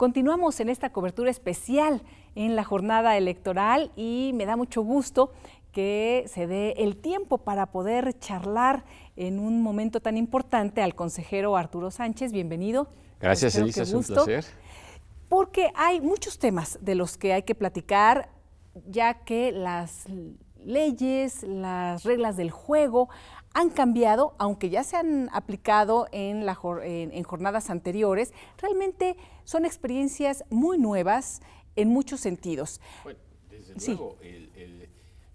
Continuamos en esta cobertura especial en la jornada electoral y me da mucho gusto que se dé el tiempo para poder charlar en un momento tan importante al consejero Arturo Sánchez. Bienvenido. Gracias, Elisa, es un placer. Porque hay muchos temas de los que hay que platicar, ya que las leyes, las reglas del juego han cambiado, aunque ya se han aplicado en jornadas anteriores. Realmente son experiencias muy nuevas en muchos sentidos. Bueno, desde luego,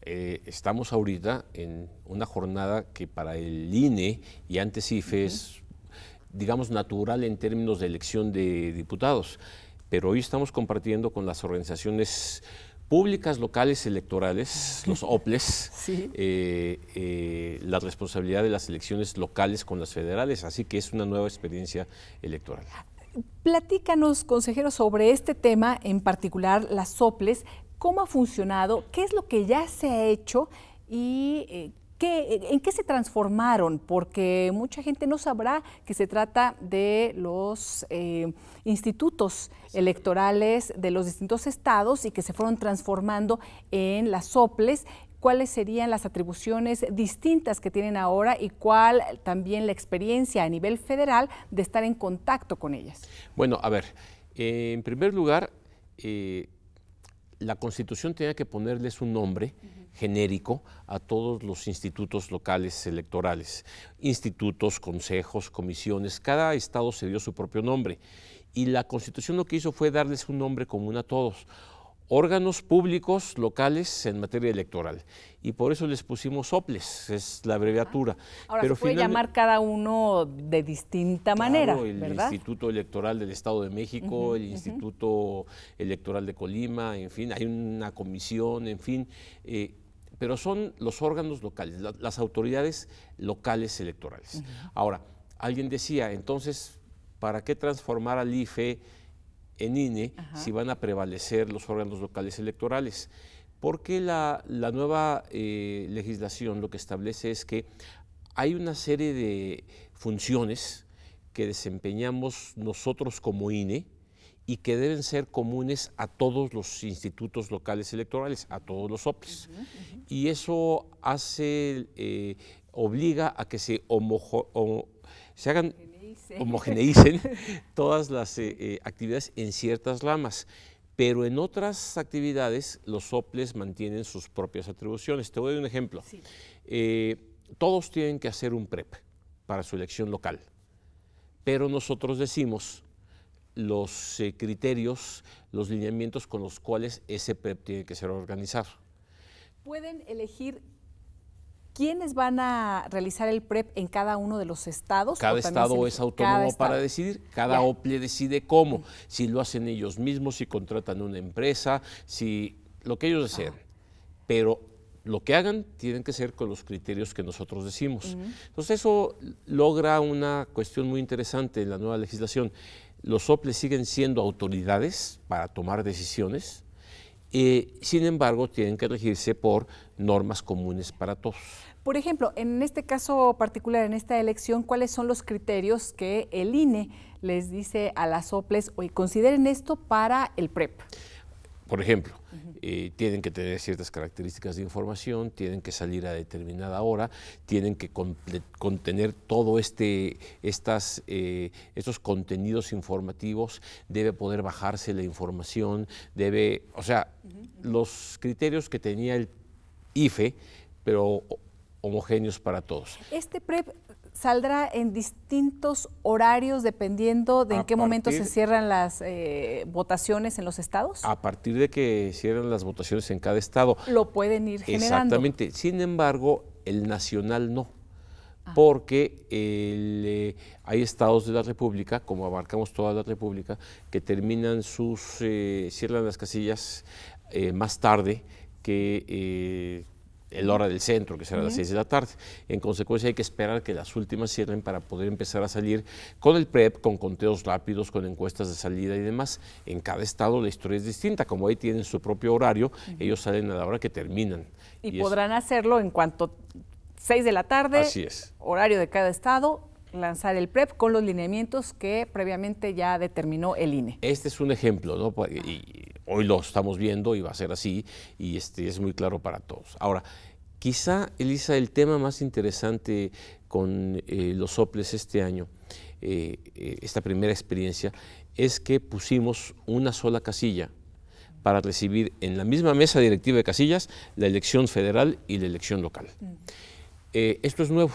estamos ahorita en una jornada que para el INE y antes IFE es, digamos, natural en términos de elección de diputados, pero hoy estamos compartiendo con las organizaciones públicas locales electorales, los OPLES, sí. La responsabilidad de las elecciones locales con las federales, así que es una nueva experiencia electoral. Platícanos, consejero, sobre este tema en particular, las OPLES, cómo ha funcionado, qué es lo que ya se ha hecho y ¿en qué se transformaron? Porque mucha gente no sabrá que se trata de los institutos electorales de los distintos estados y que se fueron transformando en las OPLES. ¿Cuáles serían las atribuciones distintas que tienen ahora y cuál también la experiencia a nivel federal de estar en contacto con ellas? Bueno, a ver, en primer lugar, la Constitución tenía que ponerles un nombre genérico a todos los institutos locales electorales, institutos, consejos, comisiones, cada estado se dio su propio nombre y la Constitución lo que hizo fue darles un nombre común a todos, órganos públicos locales en materia electoral y por eso les pusimos OPLES, es la abreviatura. Ahora pero se puede llamar cada uno de distinta manera, el ¿verdad? Instituto Electoral del Estado de México, el Instituto Electoral de Colima, en fin, hay una comisión, en fin, pero son los órganos locales, las autoridades locales electorales. Ahora, alguien decía, entonces, ¿para qué transformar al IFE en INE si van a prevalecer los órganos locales electorales? Porque la nueva legislación lo que establece es que hay una serie de funciones que desempeñamos nosotros como INE y que deben ser comunes a todos los institutos locales electorales, a todos los OPLES. Y eso obliga a que se homogeneicen todas las actividades en ciertas ramas, pero en otras actividades los OPLES mantienen sus propias atribuciones. Te voy a dar un ejemplo. Sí. Todos tienen que hacer un PREP para su elección local, pero nosotros decimos los criterios, los lineamientos con los cuales ese PREP tiene que ser organizado. ¿Pueden elegir quiénes van a realizar el PREP en cada uno de los estados? Cada estado es autónomo para decidir, cada OPLE decide cómo, si lo hacen ellos mismos, si contratan una empresa, si lo que ellos deseen, pero lo que hagan tienen que ser con los criterios que nosotros decimos. Entonces eso logra una cuestión muy interesante en la nueva legislación. Los OPLES siguen siendo autoridades para tomar decisiones, sin embargo, tienen que regirse por normas comunes para todos. Por ejemplo, en este caso particular, en esta elección, ¿cuáles son los criterios que el INE les dice a las OPLES, oye, consideren esto para el PREP? Por ejemplo, tienen que tener ciertas características de información, tienen que salir a determinada hora, tienen que contener todo estos contenidos informativos, debe poder bajarse la información, o sea, los criterios que tenía el IFE, pero homogéneos para todos. ¿Este PREP saldrá en distintos horarios dependiendo de en qué momento se cierran las votaciones en los estados? A partir de que cierran las votaciones en cada estado. Lo pueden ir generando. Exactamente. Sin embargo, el nacional no. Porque hay estados de la República, como abarcamos toda la República, que terminan cierran las casillas más tarde que la hora del centro, que será a las 6 de la tarde. En consecuencia hay que esperar que las últimas cierren para poder empezar a salir con el PREP, con conteos rápidos, con encuestas de salida y demás. En cada estado la historia es distinta, como ahí tienen su propio horario, ellos salen a la hora que terminan. Y podrán hacerlo en cuanto 6 de la tarde, así es. Horario de cada estado, lanzar el PREP con los lineamientos que previamente ya determinó el INE. Este es un ejemplo, ¿no? Y hoy lo estamos viendo y va a ser así, y es muy claro para todos. Ahora, quizá, Elisa, el tema más interesante con los soples este año, esta primera experiencia, es que pusimos una sola casilla para recibir en la misma mesa directiva de casillas la elección federal y la elección local. Esto es nuevo.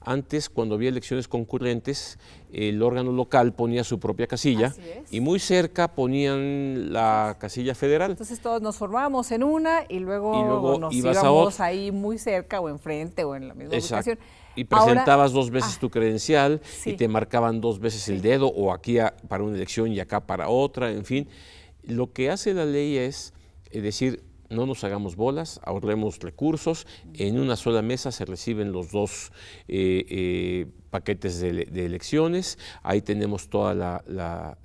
Antes, cuando había elecciones concurrentes, el órgano local ponía su propia casilla y muy cerca ponían la casilla federal. Entonces todos nos formábamos en una y luego nos íbamos ahí muy cerca o enfrente o en la misma ubicación. Y presentabas dos veces tu credencial y te marcaban dos veces el dedo, o aquí para una elección y acá para otra, en fin. Lo que hace la ley es decir, no nos hagamos bolas, ahorremos recursos, en una sola mesa se reciben los dos paquetes de elecciones, ahí tenemos toda la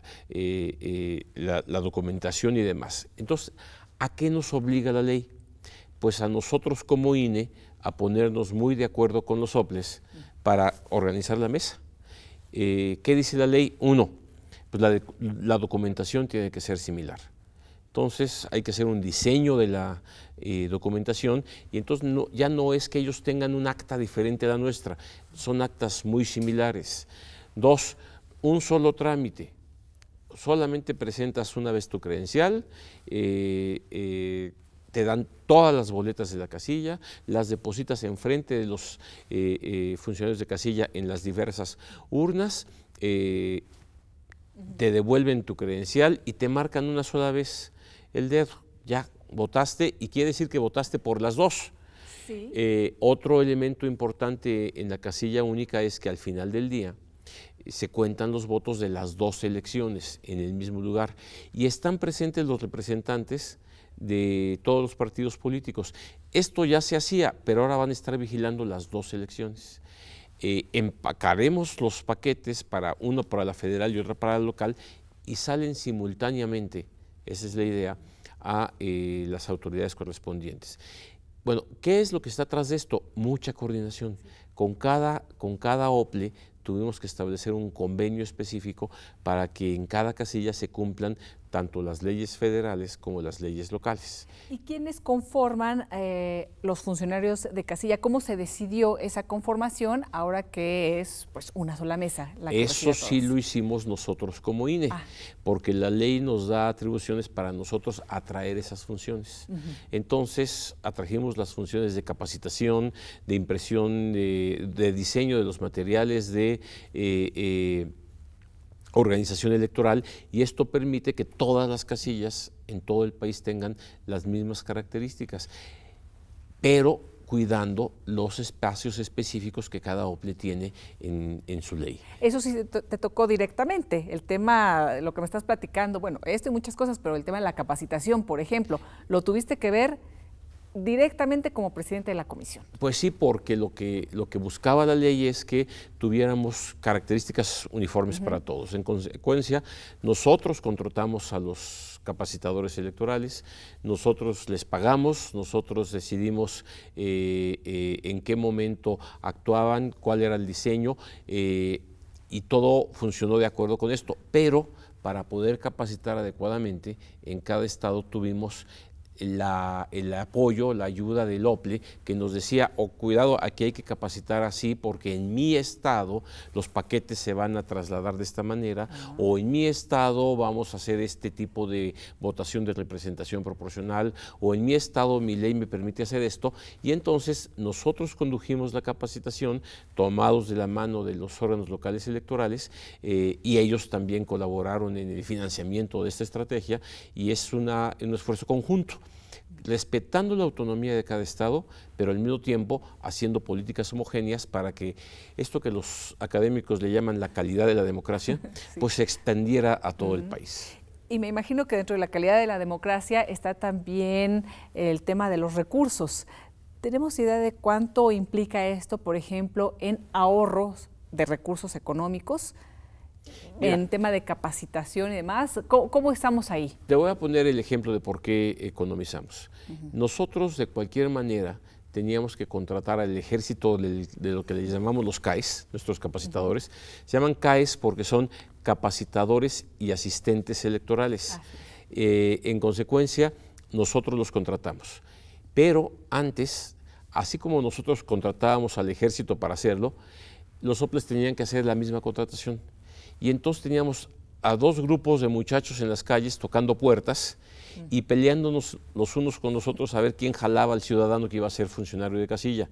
documentación y demás. Entonces, ¿a qué nos obliga la ley? Pues a nosotros como INE a ponernos muy de acuerdo con los soples para organizar la mesa. ¿Qué dice la ley? Uno, pues la documentación tiene que ser similar. Entonces hay que hacer un diseño de la documentación, y entonces ya no es que ellos tengan un acta diferente a la nuestra, son actas muy similares. Dos, un solo trámite. Solamente presentas una vez tu credencial, te dan todas las boletas de la casilla, las depositas enfrente de los funcionarios de casilla en las diversas urnas, te devuelven tu credencial y te marcan una sola vez el dedo. Ya votaste, y quiere decir que votaste por las dos. Sí. Otro elemento importante en la casilla única es que al final del día se cuentan los votos de las dos elecciones en el mismo lugar y están presentes los representantes de todos los partidos políticos. Esto ya se hacía, pero ahora van a estar vigilando las dos elecciones. Empacaremos los paquetes, uno para la federal y otro para la local, y salen simultáneamente, esa es la idea, a las autoridades correspondientes. Bueno, ¿qué es lo que está atrás de esto? Mucha coordinación. Con cada OPLE tuvimos que establecer un convenio específico para que en cada casilla se cumplan tanto las leyes federales como las leyes locales. ¿Y quiénes conforman los funcionarios de casilla? ¿Cómo se decidió esa conformación ahora que es pues una sola mesa? Eso sí lo hicimos nosotros como INE, porque la ley nos da atribuciones para nosotros atraer esas funciones. Entonces, atrajimos las funciones de capacitación, de impresión, de diseño de los materiales, de organización electoral, y esto permite que todas las casillas en todo el país tengan las mismas características, pero cuidando los espacios específicos que cada OPLE tiene en su ley. Eso sí te tocó directamente, el tema, lo que me estás platicando, bueno, esto y muchas cosas, pero el tema de la capacitación, por ejemplo, ¿lo tuviste que ver directamente como presidente de la comisión? Pues sí, porque lo que buscaba la ley es que tuviéramos características uniformes para todos. En consecuencia, nosotros contratamos a los capacitadores electorales, nosotros les pagamos, nosotros decidimos en qué momento actuaban, cuál era el diseño, y todo funcionó de acuerdo con esto. Pero para poder capacitar adecuadamente, en cada estado tuvimos el apoyo, la ayuda del OPLE, que nos decía, cuidado, aquí hay que capacitar así porque en mi estado los paquetes se van a trasladar de esta manera, o en mi estado vamos a hacer este tipo de votación de representación proporcional, o en mi estado mi ley me permite hacer esto, y entonces nosotros condujimos la capacitación tomados de la mano de los órganos locales electorales, y ellos también colaboraron en el financiamiento de esta estrategia, y es un esfuerzo conjunto, respetando la autonomía de cada estado, pero al mismo tiempo haciendo políticas homogéneas para que esto que los académicos le llaman la calidad de la democracia, pues se extendiera a todo el país. Y me imagino que dentro de la calidad de la democracia está también el tema de los recursos. ¿Tenemos idea de cuánto implica esto, por ejemplo, en ahorros de recursos económicos? Mira, en tema de capacitación y demás, ¿cómo estamos ahí? Te voy a poner el ejemplo de por qué economizamos. Nosotros, de cualquier manera, teníamos que contratar al ejército de lo que le llamamos los CAEs, nuestros capacitadores. Se llaman CAEs porque son capacitadores y asistentes electorales. En consecuencia, nosotros los contratamos. Pero antes, así como nosotros contratábamos al ejército para hacerlo, los soples tenían que hacer la misma contratación. Y entonces teníamos a 2 grupos de muchachos en las calles tocando puertas y peleándonos los unos con los otros a ver quién jalaba al ciudadano que iba a ser funcionario de casilla.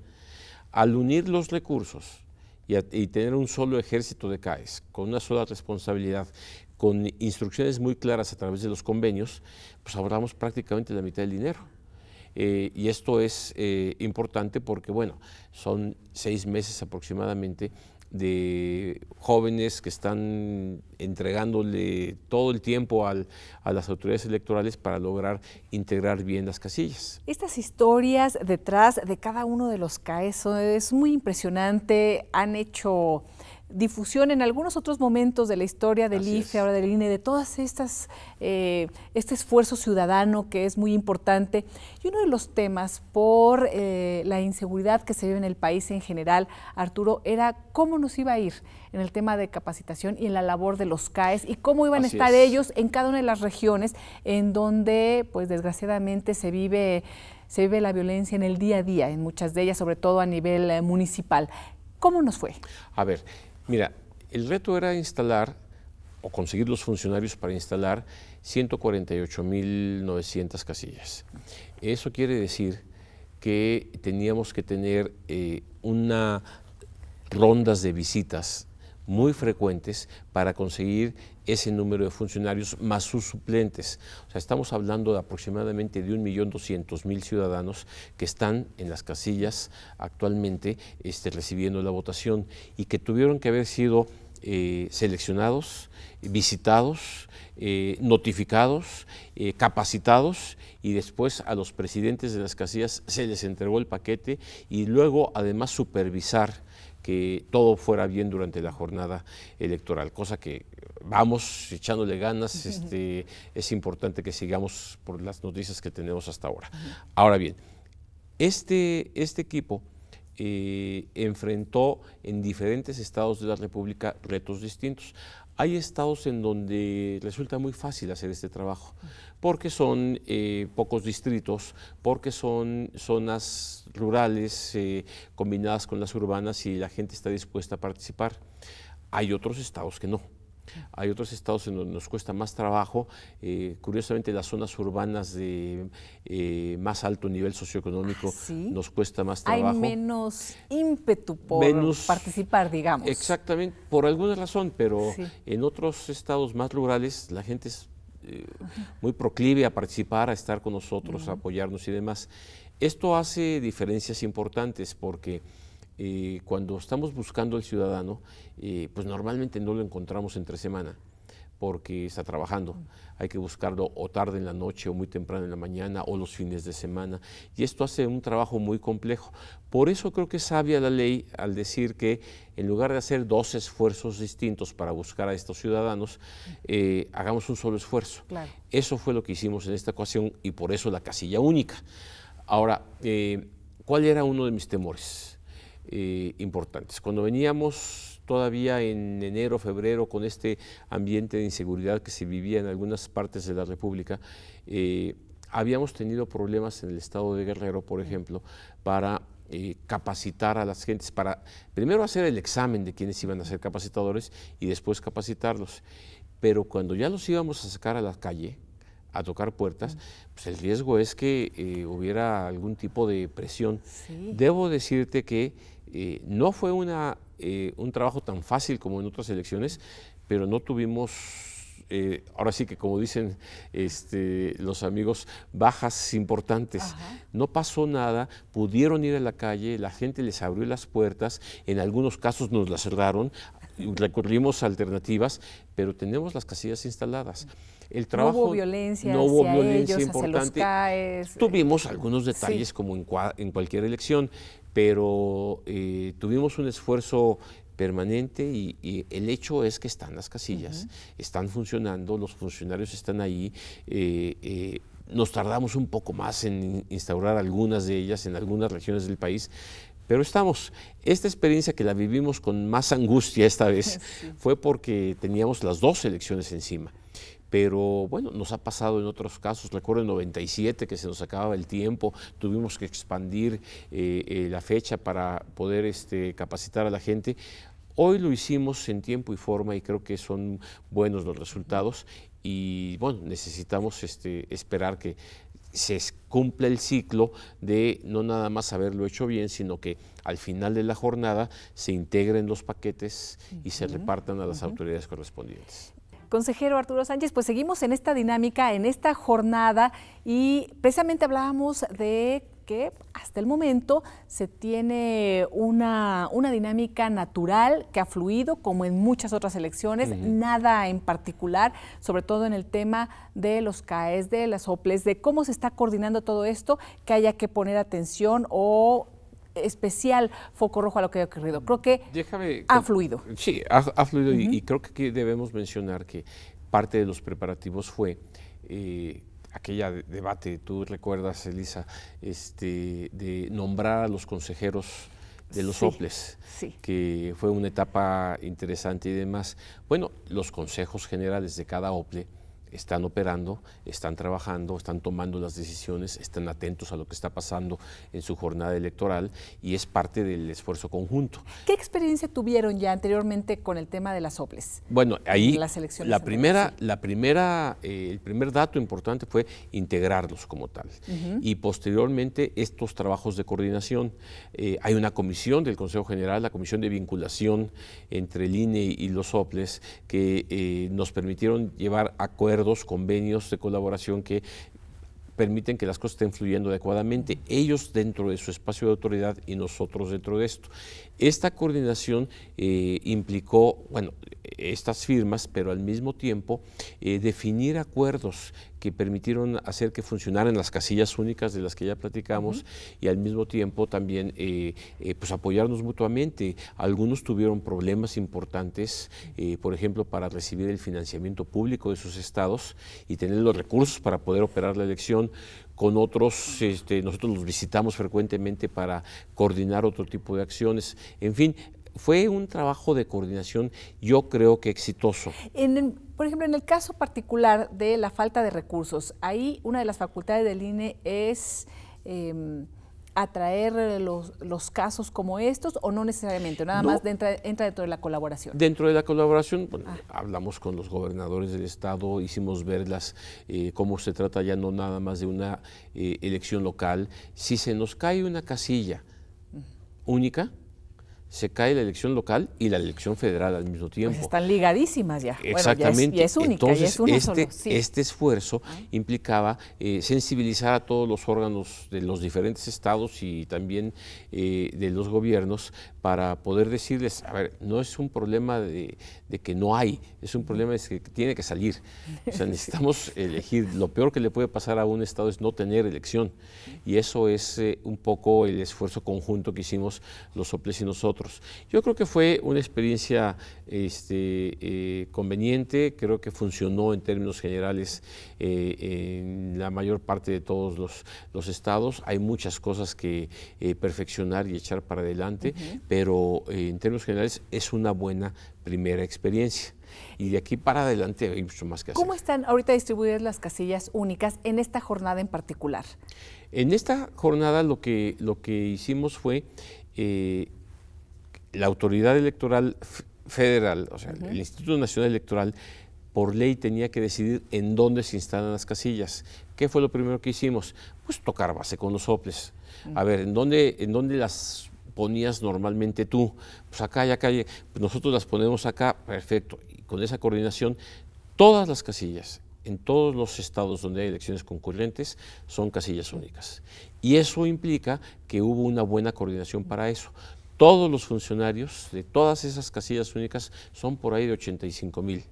Al unir los recursos y tener un solo ejército de CAEs, con una sola responsabilidad, con instrucciones muy claras a través de los convenios, pues ahorramos prácticamente la mitad del dinero. Y esto es importante porque, bueno, son 6 meses aproximadamente de jóvenes que están entregándole todo el tiempo a las autoridades electorales para lograr integrar bien las casillas. Estas historias detrás de cada uno de los CAEs es muy impresionante, han hecho difusión en algunos otros momentos de la historia del IFE, ahora del INE, de todas estas, este esfuerzo ciudadano que es muy importante. Y uno de los temas por la inseguridad que se vive en el país en general, Arturo, era cómo nos iba a ir en el tema de capacitación y en la labor de los CAEs y cómo iban a estar ellos en cada una de las regiones en donde, pues desgraciadamente, se vive la violencia en el día a día, en muchas de ellas, sobre todo a nivel municipal. ¿Cómo nos fue? A ver, mira, el reto era instalar o conseguir los funcionarios para instalar 148.900 casillas. Eso quiere decir que teníamos que tener unas rondas de visitas muy frecuentes para conseguir ese número de funcionarios más sus suplentes. O sea, estamos hablando de aproximadamente de 1.200.000 ciudadanos que están en las casillas actualmente recibiendo la votación y que tuvieron que haber sido seleccionados, visitados, notificados, capacitados, y después a los presidentes de las casillas se les entregó el paquete y luego además supervisar que todo fuera bien durante la jornada electoral, cosa que vamos echándole ganas. Es importante que sigamos por las noticias que tenemos hasta ahora. Ahora bien, este equipo enfrentó en diferentes estados de la República retos distintos. Hay estados en donde resulta muy fácil hacer este trabajo, porque son pocos distritos, porque son zonas rurales combinadas con las urbanas y la gente está dispuesta a participar. Hay otros estados que no. Hay otros estados en donde nos cuesta más trabajo. Curiosamente, las zonas urbanas de más alto nivel socioeconómico nos cuesta más trabajo. Hay menos ímpetu por participar, digamos. Exactamente, por alguna razón, pero en otros estados más rurales la gente es muy proclive a participar, a estar con nosotros, a apoyarnos y demás. Esto hace diferencias importantes porque cuando estamos buscando al ciudadano, pues normalmente no lo encontramos entre semana porque está trabajando. Hay que buscarlo o tarde en la noche o muy temprano en la mañana o los fines de semana, y esto hace un trabajo muy complejo. Por eso creo que es sabia la ley al decir que en lugar de hacer 2 esfuerzos distintos para buscar a estos ciudadanos, hagamos un solo esfuerzo. Claro. Eso fue lo que hicimos en esta ocasión y por eso la casilla única. Ahora, ¿cuál era uno de mis temores importantes? Cuando veníamos todavía en enero, febrero, con este ambiente de inseguridad que se vivía en algunas partes de la República, habíamos tenido problemas en el estado de Guerrero, por ejemplo, para capacitar a las gentes, para primero hacer el examen de quienes iban a ser capacitadores y después capacitarlos. Pero cuando ya los íbamos a sacar a la calle, a tocar puertas, pues el riesgo es que hubiera algún tipo de presión. Debo decirte que no fue un trabajo tan fácil como en otras elecciones, pero no tuvimos, ahora sí que como dicen los amigos, bajas importantes. No pasó nada, pudieron ir a la calle, la gente les abrió las puertas, en algunos casos nos las cerraron, recurrimos a alternativas, pero tenemos las casillas instaladas. El trabajo, no hubo violencia hacia ellos, hacia los CAEs. Tuvimos algunos detalles como en cualquier elección, pero tuvimos un esfuerzo permanente y el hecho es que están las casillas, están funcionando, los funcionarios están ahí, nos tardamos un poco más en instaurar algunas de ellas en algunas regiones del país, pero estamos. Esta experiencia que la vivimos con más angustia esta vez fue porque teníamos las 2 elecciones encima. Pero bueno, nos ha pasado en otros casos. Recuerdo en 97 que se nos acababa el tiempo, tuvimos que expandir la fecha para poder capacitar a la gente. Hoy lo hicimos en tiempo y forma y creo que son buenos los resultados y bueno, necesitamos esperar que se cumpla el ciclo de no nada más haberlo hecho bien, sino que al final de la jornada se integren los paquetes y se repartan a las autoridades correspondientes. Consejero Arturo Sánchez, pues seguimos en esta dinámica, en esta jornada y precisamente hablábamos de que hasta el momento se tiene una dinámica natural que ha fluido como en muchas otras elecciones, nada en particular, sobre todo en el tema de los CAEs, de las OPLES, de cómo se está coordinando todo esto, que haya que poner atención o especial foco rojo a lo que ha ocurrido. Creo que ha fluido. Sí, ha fluido y creo que aquí debemos mencionar que parte de los preparativos fue aquella debate, tú recuerdas, Elisa, de nombrar a los consejeros de los OPLES, que fue una etapa interesante y demás. Bueno, los consejos generales de cada OPLE están operando, están trabajando, están tomando las decisiones, están atentos a lo que está pasando en su jornada electoral y es parte del esfuerzo conjunto. ¿Qué experiencia tuvieron ya anteriormente con el tema de las OPLES? Bueno, ahí el primer dato importante fue integrarlos como tal y posteriormente estos trabajos de coordinación. Hay una comisión del Consejo General, la Comisión de Vinculación entre el INE y los OPLES que nos permitieron llevar acuerdos, convenios de colaboración que permiten que las cosas estén fluyendo adecuadamente, ellos dentro de su espacio de autoridad y nosotros dentro de esto. Esta coordinación implicó, bueno, estas firmas, pero al mismo tiempo definir acuerdos que permitieron hacer que funcionaran las casillas únicas de las que ya platicamos y al mismo tiempo también pues apoyarnos mutuamente. Algunos tuvieron problemas importantes, por ejemplo, para recibir el financiamiento público de sus estados y tener los recursos para poder operar la elección. Con otros, nosotros los visitamos frecuentemente para coordinar otro tipo de acciones. En fin, fue un trabajo de coordinación, yo creo que exitoso. Por ejemplo, en el caso particular de la falta de recursos, ahí una de las facultades del INE es atraer los casos como estos o no necesariamente, nada más entra dentro de la colaboración. Dentro de la colaboración, bueno, hablamos con los gobernadores del estado, hicimos ver cómo se trata ya no nada más de una elección local. Si se nos cae una casilla única, se cae la elección local y la elección federal al mismo tiempo. Pues están ligadísimas ya. Exactamente. Bueno, ya es única, entonces, ya es una solo. Este esfuerzo implicaba sensibilizar a todos los órganos de los diferentes estados y también de los gobiernos para poder decirles, a ver, no es un problema de que no hay, es un problema de que tiene que salir. O sea, necesitamos elegir. Lo peor que le puede pasar a un estado es no tener elección. Y eso es un poco el esfuerzo conjunto que hicimos los OPLES y nosotros. Yo creo que fue una experiencia conveniente, creo que funcionó en términos generales en la mayor parte de todos los estados. Hay muchas cosas que perfeccionar y echar para adelante, pero en términos generales es una buena primera experiencia. Y de aquí para adelante hay mucho más que hacer. ¿Cómo están ahorita distribuidas las casillas únicas en esta jornada en particular? En esta jornada lo que hicimos fue la autoridad electoral federal, o sea, el Instituto Nacional Electoral, por ley tenía que decidir en dónde se instalan las casillas. ¿Qué fue lo primero que hicimos? Pues tocar base con los OPLES. A ver, ¿en dónde las ponías normalmente tú? Pues acá y acá, pues nosotros las ponemos acá, perfecto. Y con esa coordinación, todas las casillas, en todos los estados donde hay elecciones concurrentes, son casillas únicas. Y eso implica que hubo una buena coordinación para eso. Todos los funcionarios de todas esas casillas únicas son por ahí de 85,000.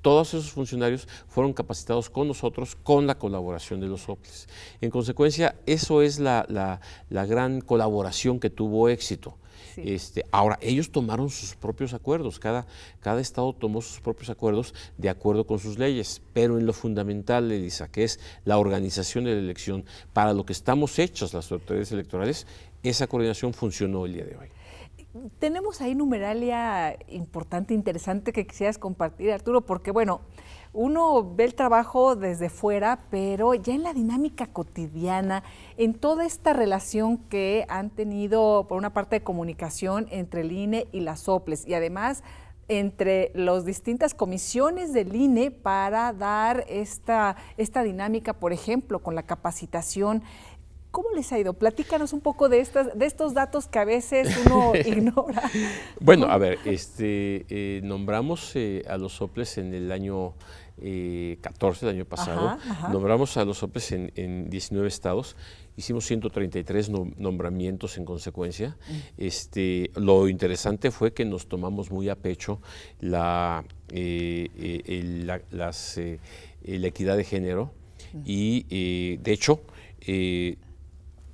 Todos esos funcionarios fueron capacitados con nosotros con la colaboración de los OPLES. En consecuencia, eso es la gran colaboración que tuvo éxito. Sí. Ahora, ellos tomaron sus propios acuerdos, cada estado tomó sus propios acuerdos de acuerdo con sus leyes, pero en lo fundamental, Elisa, que es la organización de la elección, para lo que estamos hechas las autoridades electorales, esa coordinación funcionó el día de hoy. Tenemos ahí numeralia importante, interesante que quisieras compartir, Arturo, porque bueno, uno ve el trabajo desde fuera, pero ya en la dinámica cotidiana, en toda esta relación que han tenido, por una parte de comunicación entre el INE y las soples, y además entre las distintas comisiones del INE para dar esta dinámica, por ejemplo, con la capacitación. ¿Cómo les ha ido? Platícanos un poco de estos datos que a veces uno ignora. Bueno, a ver, nombramos a los soples en el año 14, el año pasado. Nombramos a los soples en 19 estados. Hicimos 133 nombramientos en consecuencia. Lo interesante fue que nos tomamos muy a pecho la equidad de género y, de hecho,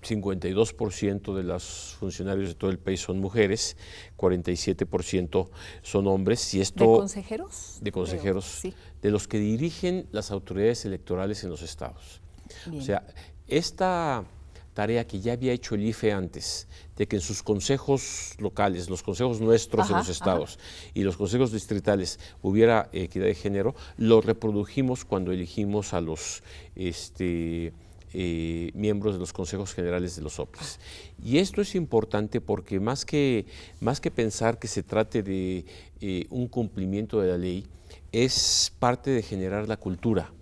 52% de los funcionarios de todo el país son mujeres, 47% son hombres. Y esto, ¿de consejeros? De consejeros, sí. De los que dirigen las autoridades electorales en los estados. Bien. O sea, esta tarea que ya había hecho el IFE antes, de que en sus consejos locales, los consejos nuestros en los estados y los consejos distritales hubiera equidad de género, lo reprodujimos cuando elegimos a los miembros de los consejos generales de los soples. Y esto es importante porque más que pensar que se trate de un cumplimiento de la ley, es parte de generar la cultura.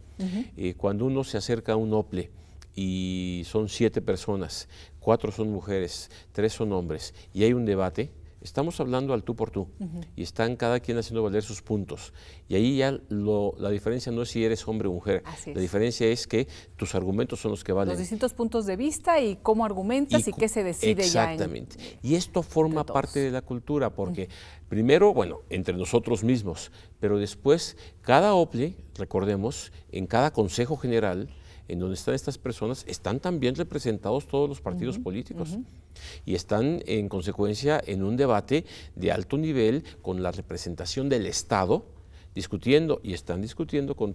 Cuando uno se acerca a un OPLE y son 7 personas, 4 son mujeres, 3 son hombres, y hay un debate, estamos hablando al tú por tú, y están cada quien haciendo valer sus puntos. Y ahí ya la diferencia no es si eres hombre o mujer, la diferencia es que tus argumentos son los que valen. Los distintos puntos de vista y cómo argumentas y qué se decide. Exactamente. Y esto forma parte de la cultura, porque primero, bueno, entre nosotros mismos, pero después cada OPLE, recordemos, en cada consejo general, en donde están estas personas, están también representados todos los partidos políticos y están en consecuencia en un debate de alto nivel con la representación del Estado discutiendo, y están discutiendo con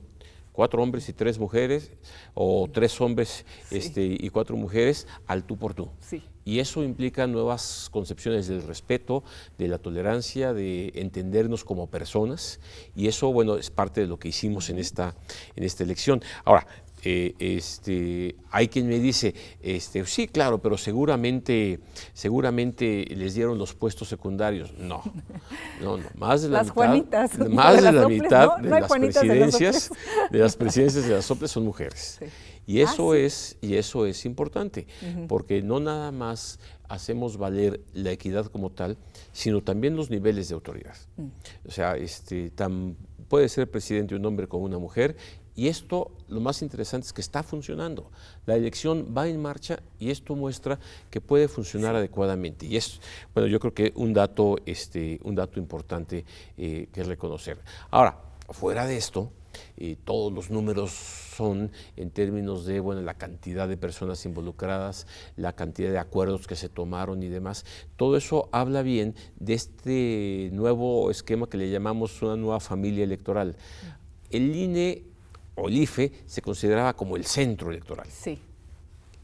4 hombres y 3 mujeres o 3 hombres y 4 mujeres al tú por tú. Sí. Y eso implica nuevas concepciones del respeto, de la tolerancia, de entendernos como personas, y eso, bueno, es parte de lo que hicimos en esta elección. Ahora, hay quien me dice, sí, claro, pero seguramente les dieron los puestos secundarios. No, más de la mitad, Juanitas, más de la mitad de las presidencias de las soples son mujeres. Sí. Y eso es importante, porque no nada más hacemos valer la equidad como tal, sino también los niveles de autoridad. O sea, puede ser presidente un hombre como una mujer. Y esto, lo más interesante es que está funcionando. La elección va en marcha y esto muestra que puede funcionar adecuadamente. Y es, bueno, yo creo que un dato importante que reconocer. Ahora, fuera de esto, todos los números son en términos de, bueno, la cantidad de personas involucradas, la cantidad de acuerdos que se tomaron y demás. Todo eso habla bien de este nuevo esquema que le llamamos una nueva familia electoral. El INE o el IFE se consideraba como el centro electoral. Sí.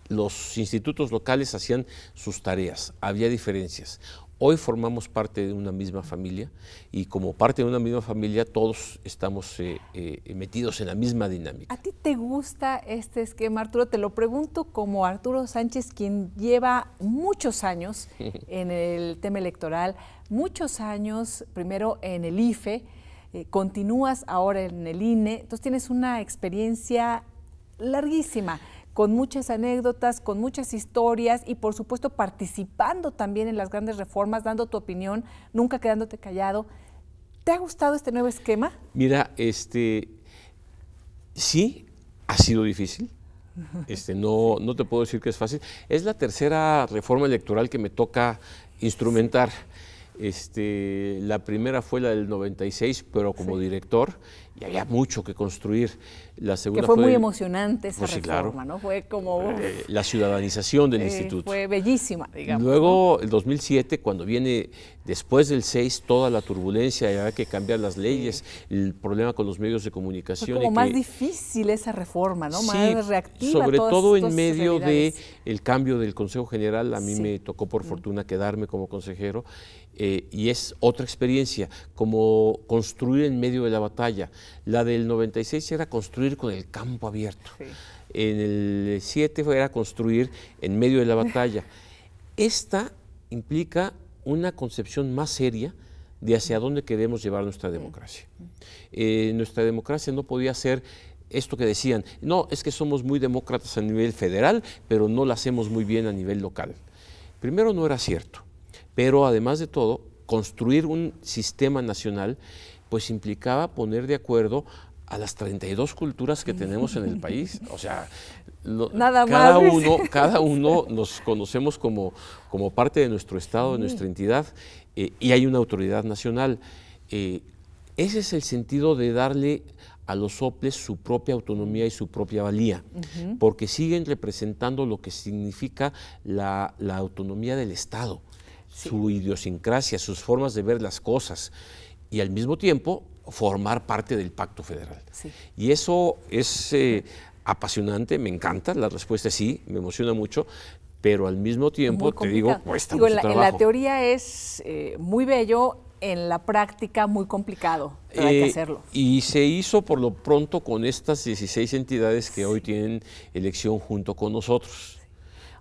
Los institutos locales hacían sus tareas, había diferencias. Hoy formamos parte de una misma familia y como parte de una misma familia todos estamos metidos en la misma dinámica. ¿A ti te gusta este esquema, Arturo? Te lo pregunto como Arturo Sánchez, quien lleva muchos años en el tema electoral, muchos años primero en el IFE, continúas ahora en el INE, entonces tienes una experiencia larguísima, con muchas anécdotas, con muchas historias y por supuesto participando también en las grandes reformas, dando tu opinión, nunca quedándote callado. ¿Te ha gustado este nuevo esquema? Mira, sí, ha sido difícil. No te puedo decir que es fácil. Es la tercera reforma electoral que me toca instrumentar. La primera fue la del 96, pero como director, y había mucho que construir. La segunda que fue muy emocionante esa pues sí, reforma, claro. ¿no? Fue como... la ciudadanización del instituto. Fue bellísima, digamos. Luego, el 2007, cuando viene después del 6, toda la turbulencia, y había que cambiar las leyes, el problema con los medios de comunicación. Fue como más difícil esa reforma, ¿no? Sí, Más reactiva. sobre todo en medio de del cambio del Consejo General. A mí me tocó por fortuna quedarme como consejero, y es otra experiencia, como construir en medio de la batalla. La del 96 era construir con el campo abierto. Sí. En el 7 era construir en medio de la batalla. Esta implica una concepción más seria de hacia dónde queremos llevar nuestra democracia. Nuestra democracia no podía ser esto que decían, no, es que somos muy demócratas a nivel federal, pero no lo hacemos muy bien a nivel local. Primero, no era cierto, pero además de todo, construir un sistema nacional pues implicaba poner de acuerdo a las 32 culturas que tenemos en el país. O sea, cada uno nos conocemos como parte de nuestro estado, de nuestra entidad, y hay una autoridad nacional. Ese es el sentido de darle a los soples su propia autonomía y su propia valía, porque siguen representando lo que significa la autonomía del Estado, su idiosincrasia, sus formas de ver las cosas, y al mismo tiempo formar parte del Pacto Federal. Sí. Y eso es apasionante, me encanta, la respuesta es sí, me emociona mucho, pero al mismo tiempo, te digo, cuesta mucho trabajo. En la teoría es muy bello, en la práctica muy complicado, pero hay que hacerlo. Y se hizo por lo pronto con estas 16 entidades que hoy tienen elección junto con nosotros.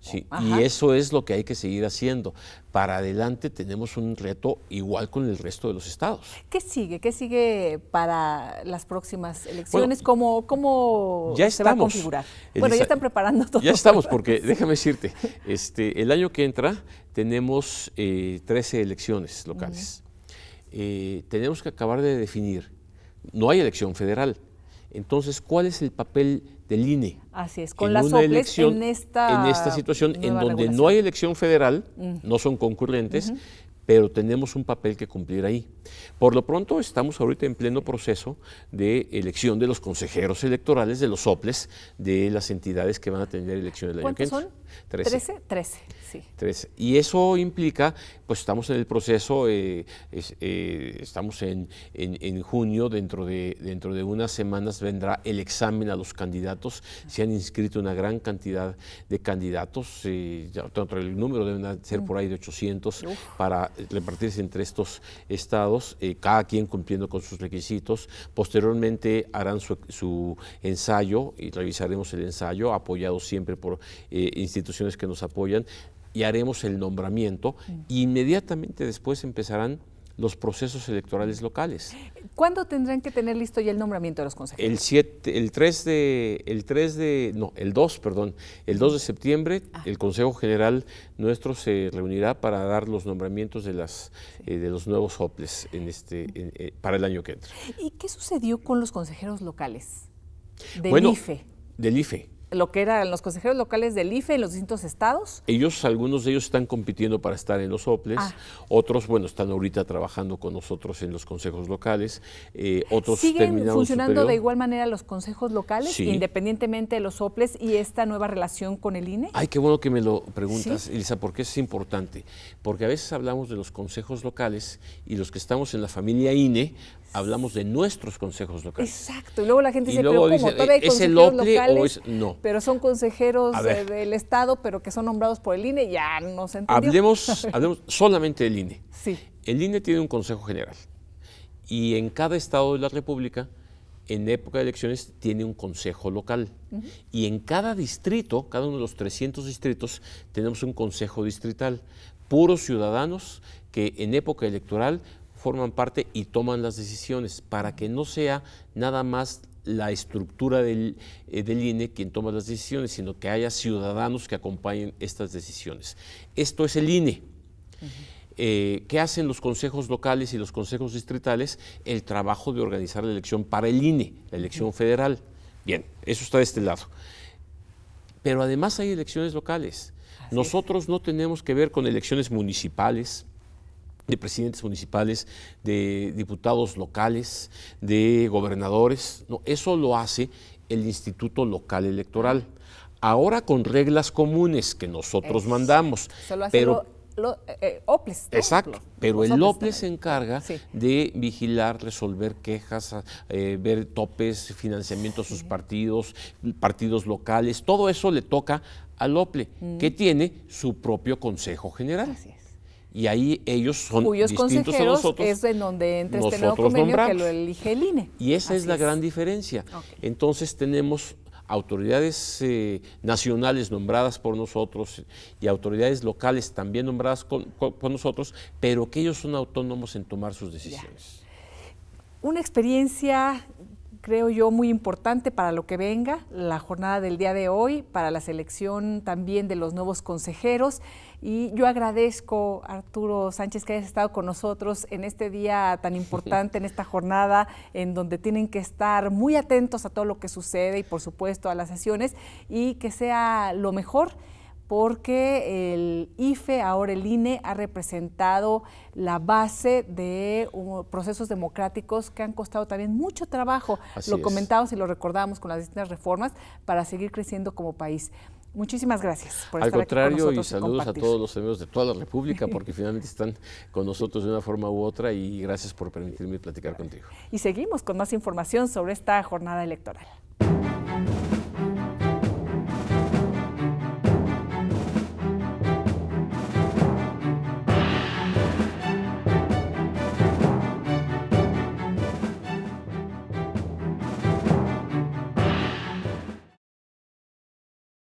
Sí, y eso es lo que hay que seguir haciendo. Para adelante tenemos un reto igual con el resto de los estados. ¿Qué sigue? ¿Qué sigue para las próximas elecciones? Bueno, ¿Cómo ya se va a configurar? Bueno, ya están preparando todo. Ya estamos, porque déjame decirte, el año que entra tenemos 13 elecciones locales. Tenemos que acabar de definir, no hay elección federal. Entonces, ¿cuál es el papel del INE? Así es, con las soples en esta situación en donde no hay elección federal, no son concurrentes, pero tenemos un papel que cumplir ahí. Por lo pronto estamos ahorita en pleno proceso de elección de los consejeros electorales, de los soples, de las entidades que van a tener elecciones el año que entra. ¿Cuántos son? 13. 13, sí. 13. Y eso implica, pues estamos en el proceso, estamos en junio, dentro de unas semanas vendrá el examen a los candidatos. Se han inscrito una gran cantidad de candidatos, tanto el número deben ser por ahí de 800 para repartirse entre estos estados, cada quien cumpliendo con sus requisitos. Posteriormente harán su ensayo y revisaremos el ensayo, apoyado siempre por instituciones que nos apoyan, y haremos el nombramiento. Y inmediatamente después empezarán los procesos electorales locales. ¿Cuándo tendrán que tener listo ya el nombramiento de los consejeros? El 2 de septiembre, el Consejo General nuestro se reunirá para dar los nombramientos de los nuevos soples para el año que entra. ¿Y qué sucedió con los consejeros locales del IFE? Del IFE. Lo que eran los consejeros locales del IFE en los distintos estados. Algunos de ellos están compitiendo para estar en los soples, otros, están ahorita trabajando con nosotros en los consejos locales, otros ¿Siguen funcionando de igual manera los consejos locales, sí, independientemente de los soples y esta nueva relación con el INE? Ay, qué bueno que me lo preguntas, ¿sí? Elisa, porque es importante, porque a veces hablamos de los consejos locales y los que estamos en la familia INE, hablamos de nuestros consejos locales. Exacto, y luego la gente dice, pero ¿cómo? Todavía hay consejeros locales, no, pero son consejeros del Estado, pero que son nombrados por el INE, ya no se entendió. Hablemos solamente del INE. Sí. El INE tiene un consejo general y en cada estado de la República, en época de elecciones, tiene un consejo local. Y en cada distrito, cada uno de los 300 distritos, tenemos un consejo distrital, puros ciudadanos que en época electoral forman parte y toman las decisiones, para que no sea nada más la estructura del INE quien toma las decisiones, sino que haya ciudadanos que acompañen estas decisiones. Esto es el INE. ¿Qué hacen los consejos locales y los consejos distritales? El trabajo de organizar la elección para el INE, la elección federal. Bien, eso está de este lado. Pero además hay elecciones locales. Nosotros no tenemos que ver con elecciones municipales, de presidentes municipales, de diputados locales, de gobernadores. No, eso lo hace el Instituto Local Electoral. Ahora con reglas comunes que nosotros mandamos. Solo pero OPLES, ¿no? Exacto, pero el OPLES se también encarga de vigilar, resolver quejas, ver topes, financiamiento a sus partidos, partidos locales, todo eso le toca al OPLE, que tiene su propio Consejo General. Así es. Y ahí ellos son cuyos distintos a nosotros. es en donde entra este nuevo convenio que lo elige el INE. Y esa es la gran diferencia. Entonces tenemos autoridades nacionales nombradas por nosotros y autoridades locales también nombradas por nosotros, pero que ellos son autónomos en tomar sus decisiones. Una experiencia, creo yo, muy importante para lo que venga, la jornada del día de hoy, para la selección también de los nuevos consejeros. Y yo agradezco, Arturo Sánchez, que hayas estado con nosotros en este día tan importante, en esta jornada en donde tienen que estar muy atentos a todo lo que sucede y, por supuesto, a las sesiones, y que sea lo mejor, porque el IFE, ahora el INE, ha representado la base de procesos democráticos que han costado también mucho trabajo. Lo comentamos y lo recordamos con las distintas reformas para seguir creciendo como país. Muchísimas gracias por estar aquí con nosotros. Al contrario, y saludos a todos los amigos de toda la República, porque finalmente están con nosotros de una forma u otra, y gracias por permitirme platicar contigo. Y seguimos con más información sobre esta jornada electoral.